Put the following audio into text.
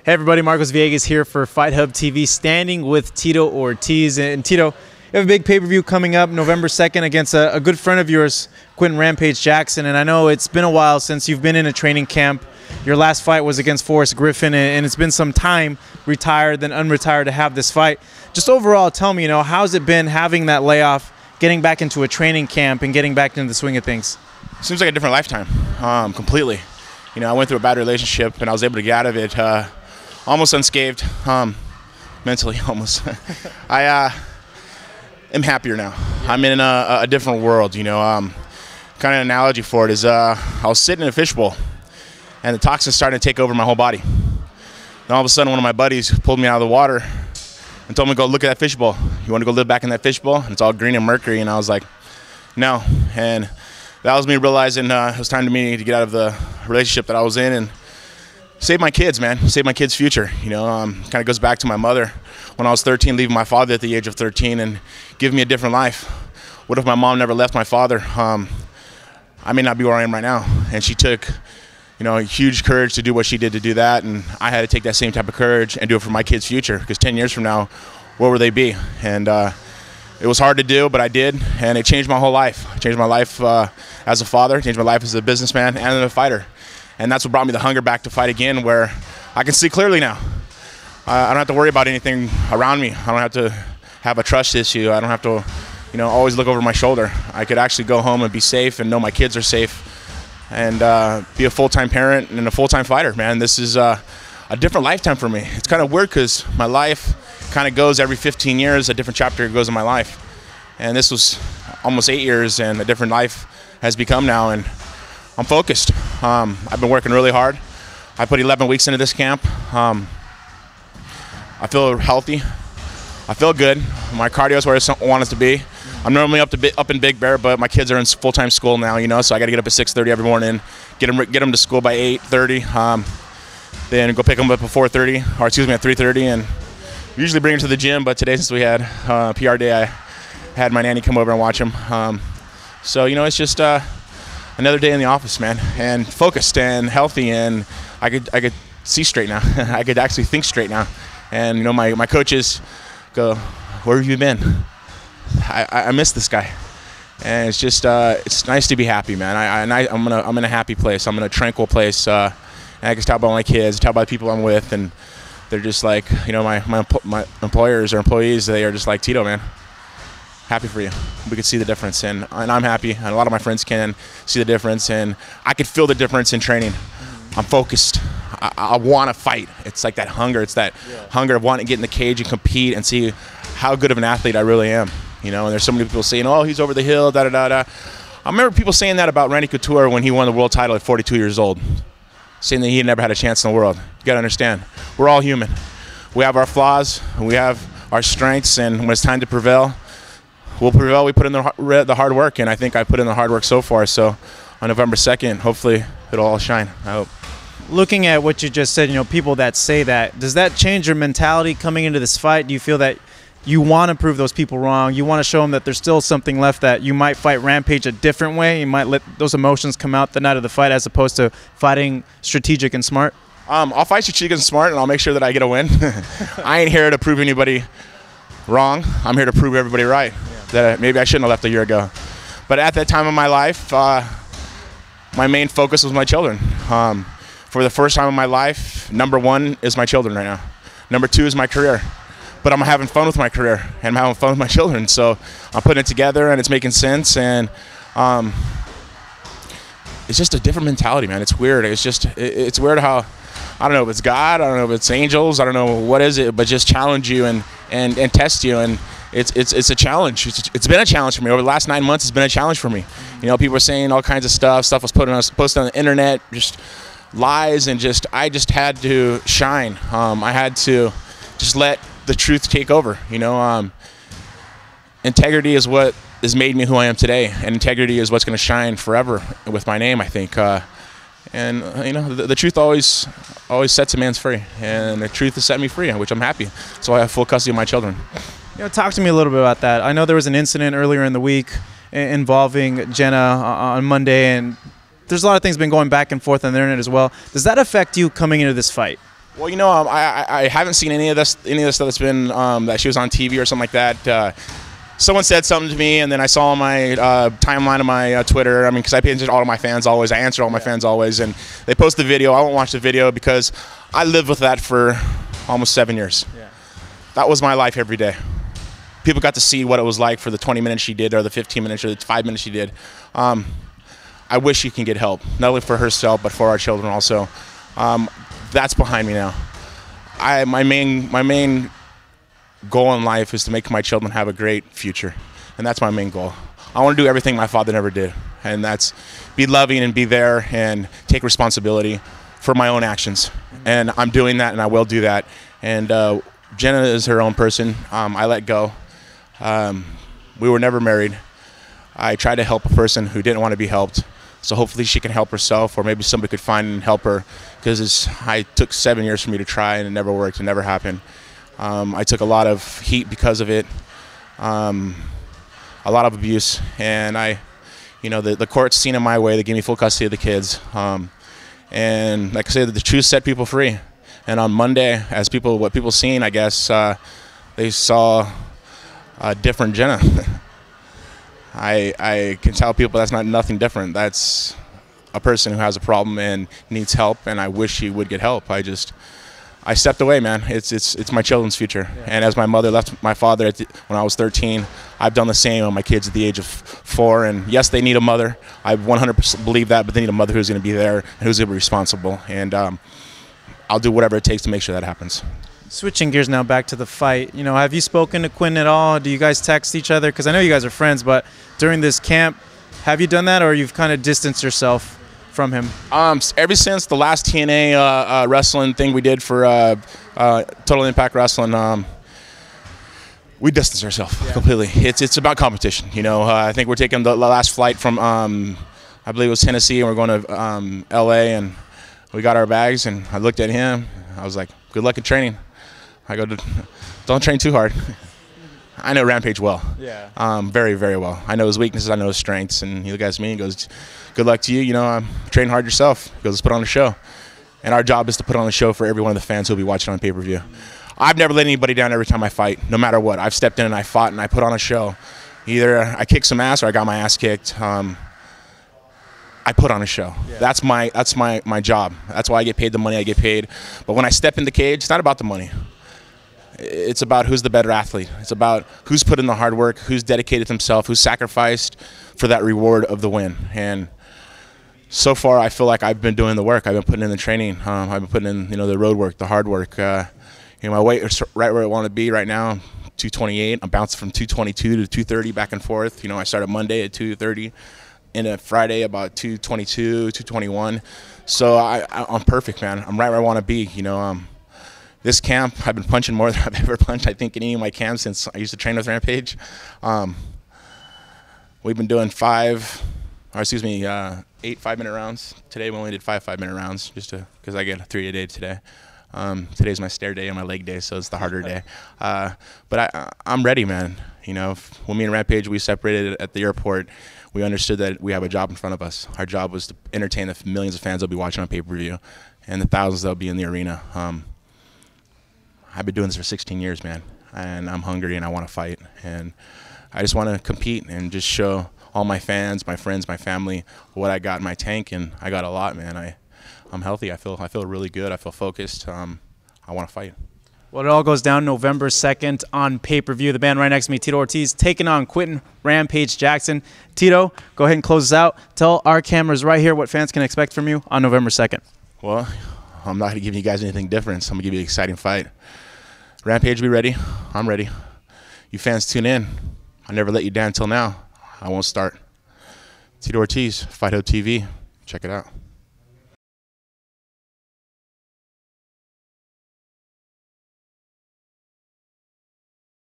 Hey everybody, Marcos Villegas here for Fight Hub TV, standing with Tito Ortiz. And Tito, you have a big pay-per-view coming up November 2nd against a good friend of yours, Quentin Rampage Jackson. And I know it's been a while since you've been in a training camp. Your last fight was against Forrest Griffin, and it's been some time, retired then unretired, to have this fight. Just overall, tell me, how's it been having that layoff, getting back into a training camp and getting back into the swing of things? Seems like a different lifetime, completely. I went through a bad relationship, and I was able to get out of it almost unscathed, mentally almost. I am happier now. I'm in a different world, kind of an analogy for it is I was sitting in a fishbowl, and the toxins started to take over my whole body. And all of a sudden, one of my buddies pulled me out of the water and told me to go look at that fishbowl. You want to go live back in that fishbowl? And it's all green and mercury. And I was like, no. And that was me realizing it was time to me to get out of the relationship that I was in and save my kids, man. Save my kids' future. Kind of goes back to my mother when I was 13, leaving my father at the age of 13 and giving me a different life. What if my mom never left my father? I may not be where I am right now. And she took, huge courage to do what she did to do that. And I had to take that same type of courage and do it for my kids' future. Because 10 years from now, where will they be? And it was hard to do, but I did, and it changed my whole life. It changed my life as a father, changed my life as a businessman and a fighter. And that's what brought me the hunger back to fight again, where I can see clearly now. I don't have to worry about anything around me. I don't have to have a trust issue. I don't have to, always look over my shoulder. I could actually go home and be safe and know my kids are safe and be a full-time parent and a full-time fighter, man. This is a different lifetime for me. It's kind of weird because my life kind of goes every 15 years, a different chapter goes in my life. And this was almost 8 years, and a different life has become now, and I'm focused. I've been working really hard. I put 11 weeks into this camp. I feel healthy. I feel good. My cardio is where I want it to be. I'm normally up in Big Bear, but my kids are in full-time school now, so I got to get up at 6:30 every morning, get them to school by 8:30, then go pick them up at 4:30, or excuse me, at 3:30, and usually bring them to the gym. But today, since we had PR day, I had my nanny come over and watch them. So it's just another day in the office, man, and focused and healthy, and I could see straight now. I could actually think straight now. And my coaches go, "Where have you been?" I miss this guy, and it's just it's nice to be happy, man. I'm in a happy place. I'm in a tranquil place. And I can tell by my kids, tell by the people I'm with, and they're just like, my employers or employees. They are just like, "Tito, man, happy for you." We could see the difference, and I'm happy, and a lot of my friends can see the difference, and I could feel the difference in training. I'm focused. I want to fight. It's like that hunger. It's that hunger of wanting to get in the cage and compete and see how good of an athlete I really am. And there's so many people saying, "Oh, he's over the hill, da da da da." I remember people saying that about Randy Couture when he won the world title at 42 years old, saying that he had never had a chance in the world. You got to understand, we're all human. We have our flaws, and we have our strengths, and when it's time to prevail, we'll prevail. We put in the hard work, and I think I put in the hard work so far. So on November 2nd, hopefully it'll all shine, I hope. Looking at what you just said, people that say that, does that change your mentality coming into this fight? Do you feel that you want to prove those people wrong? You want to show them that there's still something left, that you might fight Rampage a different way? You might let those emotions come out the night of the fight as opposed to fighting strategic and smart? I'll fight strategic and smart, and I'll make sure that I get a win. I ain't here to prove anybody wrong. I'm here to prove everybody right. That maybe I shouldn't have left a year ago. But at that time of my life, my main focus was my children. For the first time in my life, number one is my children right now. Number two is my career. But I'm having fun with my career, and I'm having fun with my children. So I'm putting it together, and it's making sense. And it's just a different mentality, man. It's weird. It's weird how, I don't know if it's God, I don't know if it's angels, I don't know what is it, but just challenge you and test you. And it's a challenge. It's been a challenge for me. Over the last 9 months, it's been a challenge for me. People are saying all kinds of stuff. Stuff was posted on the internet, just lies, and I just had to shine. I had to just let the truth take over. Integrity is what has made me who I am today, and integrity is what's going to shine forever with my name, I think. And the truth always sets a man free, and the truth has set me free, which I'm happy. So I have full custody of my children. Talk to me a little bit about that. I know there was an incident earlier in the week involving Jenna on Monday, and there's a lot of things been going back and forth on the internet as well. Does that affect you coming into this fight? Well, you know, I haven't seen any of this stuff that's been that she was on TV or something like that. Someone said something to me, and then I saw on my timeline of my Twitter. I mean, because I pay attention to all of my fans always. I answer all my fans always, and they post the video. I won't watch the video because I lived with that for almost 7 years. Yeah. That was my life every day. People got to see what it was like for the 20 minutes she did, or the 15 minutes, or the 5 minutes she did. I wish she can get help, not only for herself, but for our children also. That's behind me now. My main goal in life is to make my children have a great future, and that's my main goal. I want to do everything my father never did, and that's be loving and be there and take responsibility for my own actions. And I'm doing that, and I will do that. And Jenna is her own person. I let go. We were never married. I tried to help a person who didn't want to be helped. So hopefully she can help herself, or maybe somebody could find and help her, because I took 7 years for me to try, and it never worked. It never happened. I took a lot of heat because of it, a lot of abuse, and the court's seen it my way. They gave me full custody of the kids, and like I said, the truth set people free. And on Monday, what people seen, I guess, they saw a different Jenna. I can tell people that's not nothing different. That's a person who has a problem and needs help, and I wish he would get help. I stepped away, man. It's my children's future. Yeah. And as my mother left my father when I was 13, I've done the same on my kids at the age of 4. And yes, they need a mother. I 100% believe that, but they need a mother who's going to be there and who's going to be responsible. And I'll do whatever it takes to make sure that happens. Switching gears now back to the fight, have you spoken to Quinn at all? Do you guys text each other? Because I know you guys are friends, but during this camp, have you done that, or you've kind of distanced yourself from him? Ever since the last TNA wrestling thing we did for Total Impact Wrestling, we distanced ourselves completely. It's about competition, I think we're taking the last flight from, I believe it was Tennessee, and we're going to LA, and we got our bags, and I looked at him. I was like, good luck in training. I go, don't train too hard. I know Rampage well. Yeah. Very, very well. I know his weaknesses. I know his strengths. And he looks at me and goes, good luck to you. Train hard yourself. He goes, let's put on a show. And our job is to put on a show for every one of the fans who will be watching on pay-per-view. I've never let anybody down every time I fight, no matter what. I've stepped in and I fought and I put on a show. Either I kicked some ass or I got my ass kicked. I put on a show. Yeah. That's my job. That's why I get paid the money I get paid. But when I step in the cage, it's not about the money. It's about who's the better athlete. It's about who's put in the hard work, who's dedicated himself, who's sacrificed for that reward of the win. And so far, I feel like I've been doing the work. I've been putting in the training. I've been putting in, the road work, the hard work. My weight is right where I want to be right now, 228. I'm bouncing from 222 to 230 back and forth. I started Monday at 230. And a Friday about 222, 221. So I'm perfect, man. I'm right where I want to be. This camp, I've been punching more than I've ever punched, I think, in any of my camps since I used to train with Rampage. We've been doing 8 5-minute rounds. Today we only did 5 5-minute rounds, just because I get 3 a day today. Today's my stair day and my leg day, so it's the harder day. But I'm ready, man. When me and Rampage, we separated at the airport, we understood that we have a job in front of us. Our job was to entertain the millions of fans that will be watching on pay-per-view and the thousands that will be in the arena. I've been doing this for 16 years, man, and I'm hungry and I want to fight. And I just want to compete and just show all my fans, my friends, my family what I got in my tank, and I got a lot, man. I'm healthy. I feel really good. I feel focused. I want to fight. Well, it all goes down November 2nd on pay-per-view. The man right next to me, Tito Ortiz, taking on Quentin Rampage Jackson. Tito, go ahead and close us out. Tell our cameras right here what fans can expect from you on November 2nd. Well, I'm not going to give you guys anything different, so I'm going to give you an exciting fight. Rampage, be ready. I'm ready. You fans tune in. I never let you down until now. I won't start. Tito Ortiz, Fight Out TV. Check it out.